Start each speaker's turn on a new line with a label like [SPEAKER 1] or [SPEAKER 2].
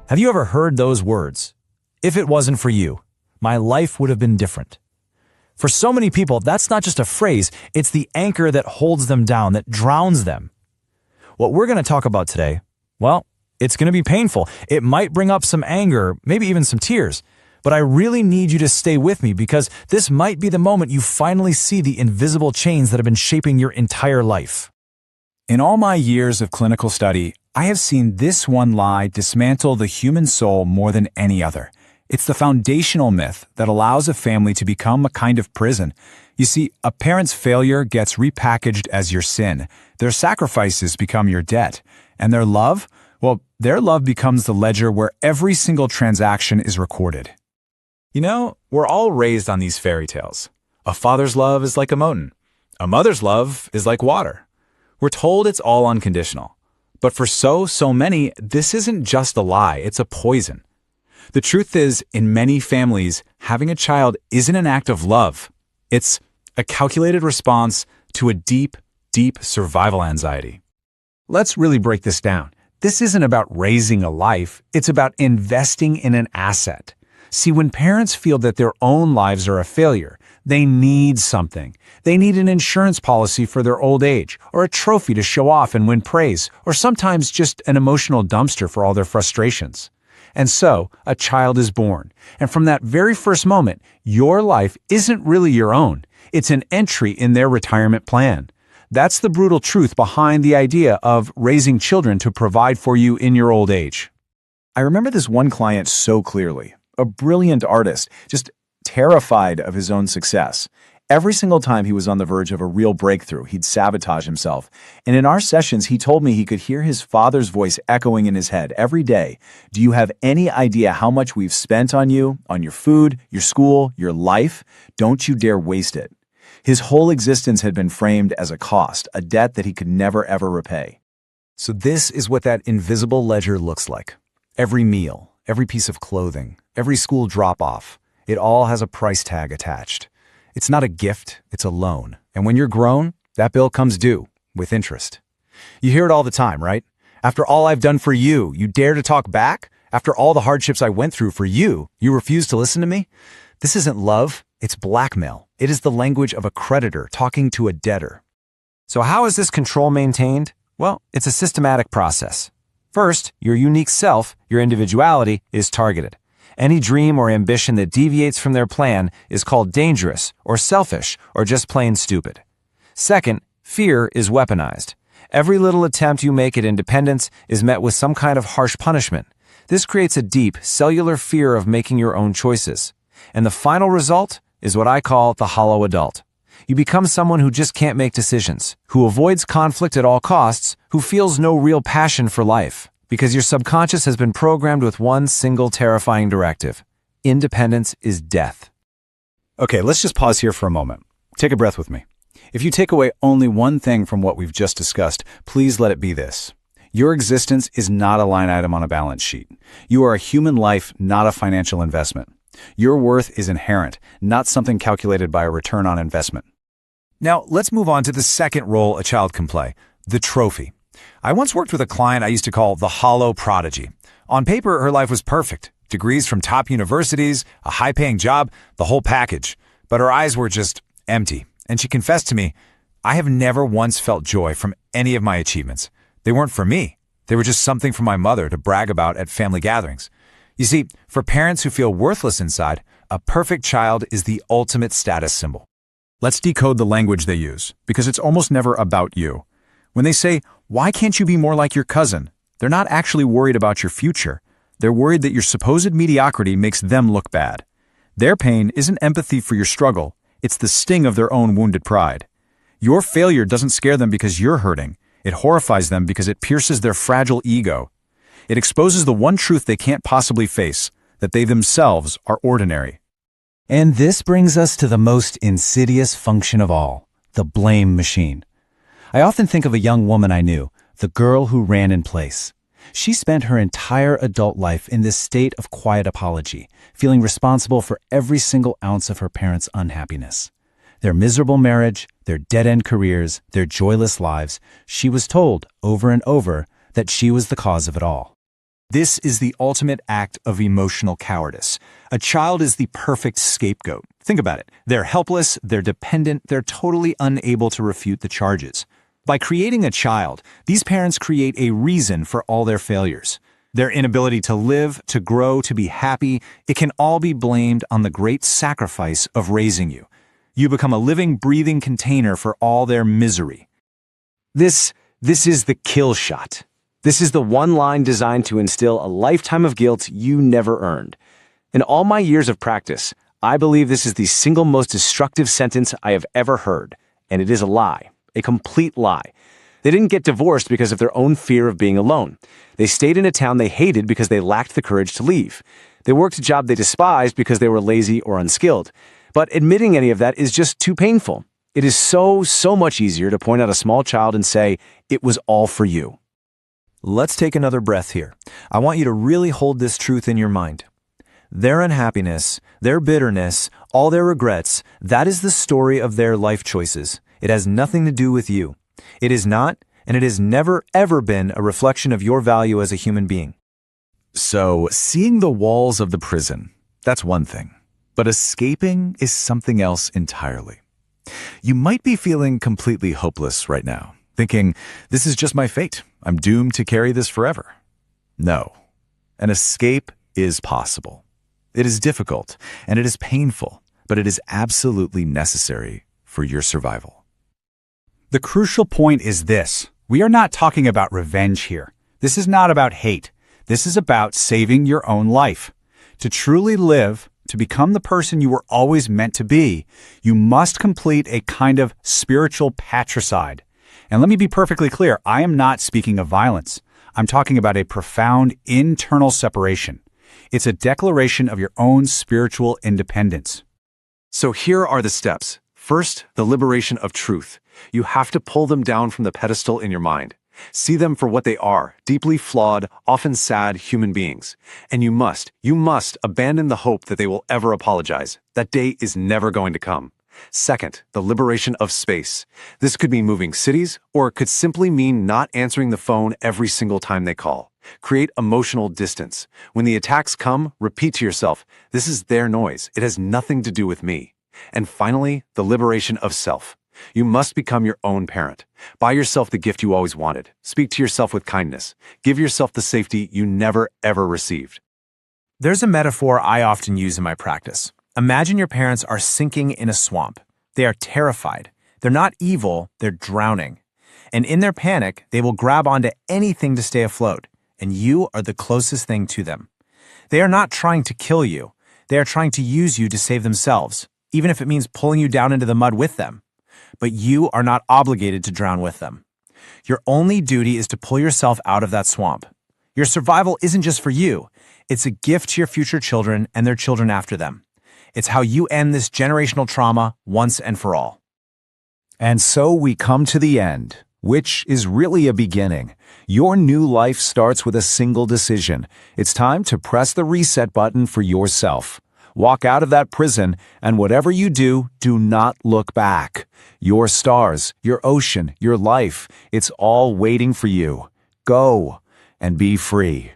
[SPEAKER 1] Have you ever heard those words? If it wasn't for you, my life would have been different. For so many people, that's not just a phrase, it's the anchor that holds them down, that drowns them. What we're going to talk about today, well, it's going to be painful. It might bring up some anger, maybe even some tears. But I really need you to stay with me because this might be the moment you finally see the invisible chains that have been shaping your entire life.
[SPEAKER 2] In all my years of clinical study, I have seen this one lie dismantle the human soul more than any other. It's the foundational myth that allows a family to become a kind of prison. You see, a parent's failure gets repackaged as your sin, their sacrifices become your debt, and their love, well, their love becomes the ledger where every single transaction is recorded.
[SPEAKER 1] You know, we're all raised on these fairy tales. A father's love is like a mountain. A mother's love is like water. We're told it's all unconditional. But for so many, this isn't just a lie, it's a poison. The truth is, in many families, having a child isn't an act of love. It's a calculated response to a deep survival anxiety.
[SPEAKER 2] Let's really break this down. This isn't about raising a life, it's about investing in an asset. See, when parents feel that their own lives are a failure, they need something. They need an insurance policy for their old age, or a trophy to show off and win praise, or sometimes just an emotional dumpster for all their frustrations. And so, a child is born. And from that very first moment, your life isn't really your own. It's an entry in their retirement plan. That's the brutal truth behind the idea of raising children to provide for you in your old age.
[SPEAKER 3] I remember this one client so clearly. A brilliant artist, just terrified of his own success. Every single time he was on the verge of a real breakthrough, he'd sabotage himself. And in our sessions, he told me he could hear his father's voice echoing in his head every day. Do you have any idea how much we've spent on you, on your food, your school, your life? Don't you dare waste it. His whole existence had been framed as a cost, a debt that he could never ever repay.
[SPEAKER 1] So this is what that invisible ledger looks like. Every meal, every piece of clothing, every school drop-off, it all has a price tag attached. It's not a gift, it's a loan. And when you're grown, that bill comes due, with interest. You hear it all the time, right? After all I've done for you, you dare to talk back? After all the hardships I went through for you, you refuse to listen to me? This isn't love, it's blackmail. It is the language of a creditor talking to a debtor. So how is this control maintained? Well, it's a systematic process. First, your unique self, your individuality, is targeted. Any dream or ambition that deviates from their plan is called dangerous or selfish or just plain stupid. Second, fear is weaponized. Every little attempt you make at independence is met with some kind of harsh punishment. This creates a deep, cellular fear of making your own choices. And the final result is what I call the hollow adult. You become someone who just can't make decisions, who avoids conflict at all costs, who feels no real passion for life. Because your subconscious has been programmed with one single terrifying directive. Independence is death.
[SPEAKER 2] Okay, let's just pause here for a moment. Take a breath with me. If you take away only one thing from what we've just discussed, please let it be this. Your existence is not a line item on a balance sheet. You are a human life, not a financial investment. Your worth is inherent, not something calculated by a return on investment.
[SPEAKER 1] Now, let's move on to the second role a child can play, the trophy. I once worked with a client I used to call the hollow prodigy. On paper, her life was perfect. Degrees from top universities, a high-paying job, the whole package. But her eyes were just empty. And she confessed to me, I have never once felt joy from any of my achievements. They weren't for me. They were just something for my mother to brag about at family gatherings. You see, for parents who feel worthless inside, a perfect child is the ultimate status symbol.
[SPEAKER 2] Let's decode the language they use, because it's almost never about you. When they say, why can't you be more like your cousin? They're not actually worried about your future. They're worried that your supposed mediocrity makes them look bad. Their pain isn't empathy for your struggle. It's the sting of their own wounded pride. Your failure doesn't scare them because you're hurting. It horrifies them because it pierces their fragile ego. It exposes the one truth they can't possibly face, that they themselves are ordinary.
[SPEAKER 1] And this brings us to the most insidious function of all, the blame machine. I often think of a young woman I knew, the girl who ran in place. She spent her entire adult life in this state of quiet apology, feeling responsible for every single ounce of her parents' unhappiness. Their miserable marriage, their dead-end careers, their joyless lives, she was told over and over that she was the cause of it all. This is the ultimate act of emotional cowardice. A child is the perfect scapegoat. Think about it. They're helpless, they're dependent, they're totally unable to refute the charges. By creating a child, these parents create a reason for all their failures. Their inability to live, to grow, to be happy, it can all be blamed on the great sacrifice of raising you. You become a living, breathing container for all their misery. This is the kill shot. This is the one line designed to instill a lifetime of guilt you never earned. In all my years of practice, I believe this is the single most destructive sentence I have ever heard, and it is a lie, a complete lie. They didn't get divorced because of their own fear of being alone. They stayed in a town they hated because they lacked the courage to leave. They worked a job they despised because they were lazy or unskilled. But admitting any of that is just too painful. It is so much easier to point out a small child and say, "It was all for you."
[SPEAKER 4] Let's take another breath here. I want you to really hold this truth in your mind. Their unhappiness, their bitterness, all their regrets, that is the story of their life choices. It has nothing to do with you. It is not, and it has never, ever been a reflection of your value as a human being.
[SPEAKER 1] So, seeing the walls of the prison, that's one thing. But escaping is something else entirely. You might be feeling completely hopeless right now, thinking, this is just my fate. I'm doomed to carry this forever. No. An escape is possible. It is difficult, and it is painful, but it is absolutely necessary for your survival.
[SPEAKER 2] The crucial point is this. We are not talking about revenge here. This is not about hate. This is about saving your own life. To truly live, to become the person you were always meant to be, you must complete a kind of spiritual patricide. And let me be perfectly clear, I am not speaking of violence. I'm talking about a profound internal separation. It's a declaration of your own spiritual independence.
[SPEAKER 3] So here are the steps. First, the liberation of truth. You have to pull them down from the pedestal in your mind. See them for what they are, deeply flawed, often sad human beings. And you must abandon the hope that they will ever apologize. That day is never going to come. Second, the liberation of space. This could mean moving cities, or it could simply mean not answering the phone every single time they call. Create emotional distance. When the attacks come, repeat to yourself, this is their noise. It has nothing to do with me. And finally, the liberation of self. You must become your own parent. Buy yourself the gift you always wanted. Speak to yourself with kindness. Give yourself the safety you never, ever received.
[SPEAKER 4] There's a metaphor I often use in my practice. Imagine your parents are sinking in a swamp. They are terrified. They're not evil, they're drowning. And in their panic, they will grab onto anything to stay afloat. And you are the closest thing to them. They are not trying to kill you. They are trying to use you to save themselves, even if it means pulling you down into the mud with them. But you are not obligated to drown with them. Your only duty is to pull yourself out of that swamp. Your survival isn't just for you. It's a gift to your future children and their children after them. It's how you end this generational trauma once and for all.
[SPEAKER 1] And so we come to the end, which is really a beginning. Your new life starts with a single decision. It's time to press the reset button for yourself. Walk out of that prison, and whatever you do, do not look back. Your stars, your ocean, your life, it's all waiting for you. Go and be free.